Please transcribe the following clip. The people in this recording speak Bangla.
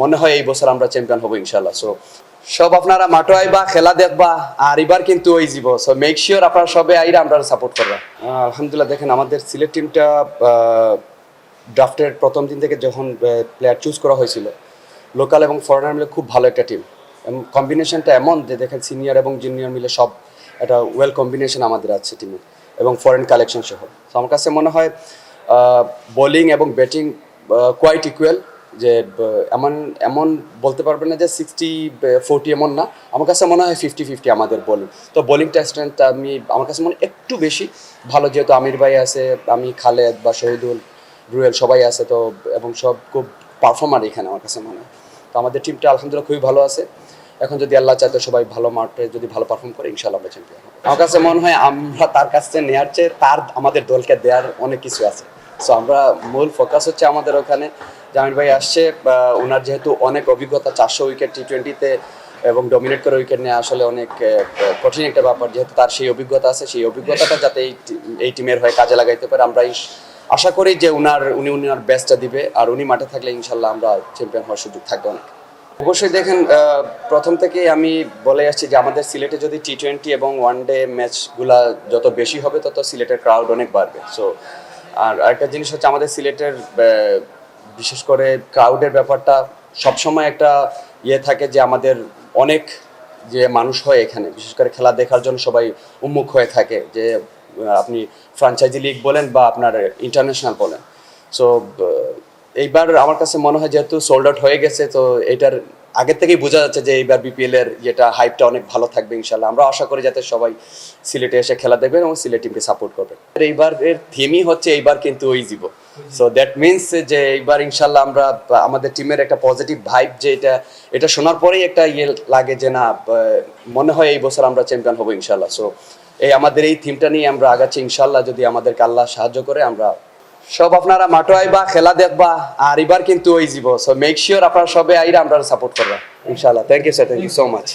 মনে হয় এই বছর আমরা চ্যাম্পিয়ন হব ইনশাআল্লাহ। সো সব আপনারা মাঠে আইবা, খেলা দেখবা, আর এবার কিন্তু ওই জীব। সো মেক শিওর আপনারা সবে আইরা আমরা সাপোর্ট করবা। আলহামদুলিল্লাহ, দেখেন আমাদের সিলেট টিমটা ড্রাফটের প্রথম দিন থেকে যখন প্লেয়ার চুজ করা হয়েছিল, লোকাল এবং ফরেনার মিলে খুব ভালো একটা টিম। এবং কম্বিনেশনটা এমন যে দেখেন সিনিয়র এবং জুনিয়র মিলে সব একটা ওয়েল কম্বিনেশন আমাদের আছে টিমে, এবং ফরেন কালেকশন সহ। তো আমার কাছে মনে হয় বোলিং এবং ব্যাটিং কোয়াইট ইকুয়াল, যে এমন এমন বলতে পারবেন না যে 60-40, এমন না। আমার কাছে মনে হয় 50-50 আমাদের বোলিং। তো বোলিংটা স্ট্রেংথটা আমার কাছে মনে হয় একটু বেশি ভালো, যেহেতু আমির ভাই আছে, আমি খালেদ বা শহীদুল, রুয়েল সবাই আছে, তো এবং সব খুব পারফর্মার এখানে আমার কাছে মনে হয়। তো আমাদের টিমটা আলহামদুলিল্লাহ খুবই ভালো আছে। এখন যদি আল্লাহ চায় তো সবাই ভালো মাঠে যদি ভালো পারফর্ম করে ইনশাআল্লাহ আমরা চ্যাম্পিয়ন হব। আমার কাছে মনে হয় আমরা তার কাছ থেকে নেওয়ার চেয়ে তার আমাদের দলকে দেওয়ার অনেক কিছু আছে। সো আমরা মূল ফোকাস হচ্ছে আমাদের ওখানে। জামির ভাই আসছে, ওনার যেহেতু অনেক অভিজ্ঞতা, 400 উইকেট টি20-তে এবং ডমিনেট করে উইকেট নেওয়া আসলে অনেক কঠিন একটা ব্যাপার। যেহেতু তার সেই অভিজ্ঞতা আছে, সেই অভিজ্ঞতাটা যাতে এই টিমের হয়ে কাজে লাগাইতে পারে, আমরা আশা করি যে উনি ওনার বেস্টটা দিবে। আর উনি মাঠে থাকলে ইনশাল্লাহ আমরা চ্যাম্পিয়ন হওয়ার সুযোগ থাকবে অনেক। অবশ্যই দেখেন, প্রথম থেকেই আমি বলে আসছি যে আমাদের সিলেটে যদি টি20 এবং ওয়ানডে ম্যাচগুলা যত বেশি হবে তত সিলেটের ক্রাউড অনেক বাড়বে। সো আর আরেকটা জিনিস হচ্ছে, আমাদের সিলেটের বিশেষ করে ক্রাউডের ব্যাপারটা সবসময় একটা থাকে যে আমাদের অনেক যে মানুষ হয় এখানে, বিশেষ করে খেলা দেখার জন্য সবাই উন্মুখ হয়ে থাকে, যে আপনি ফ্র্যাঞ্চাইজি লিগ বলেন বা আপনার ইন্টারন্যাশনাল বলেন। সো এইবার আমার কাছে মনে হয় যেহেতু সোল্ড আউট হয়ে গেছে, তো এটার আগের থেকেই বোঝা যাচ্ছে যে এইবার বিপিএল-এর যেটা হাইপটা অনেক ভালো থাকবে ইনশাল্লাহ। আমরা আশা করি যাতে সবাই সিলেটে এসে খেলা দেখবেন এবং সিলেট টিমকে সাপোর্ট করবেন। এইবারের থিমই হচ্ছে এইবার কিন্তু ওই জীব। সো দ্যাট মিনস যে এইবার ইনশাল্লাহ আমরা আমাদের টিমের একটা পজিটিভ ভাইব, যে এটা শোনার পরেই একটা লাগে যে না, মনে হয় এই বছর আমরা চ্যাম্পিয়ন হবো ইনশাল্লাহ। সো আমাদের এই থিমটা নিয়ে আমরা আগাচ্ছি ইনশাল্লাহ, যদি আমাদেরকে আল্লাহ সাহায্য করে। আমরা সব আপনারা মাঠে আইবা, খেলা দেখবা, আর এবার কিন্তু ওই জীব। সো মেক শিওর আপনারা সবে আইরা আমরা সাপোর্ট করবা ইনশাআল্লাহ। Thank you sir, thank you so much.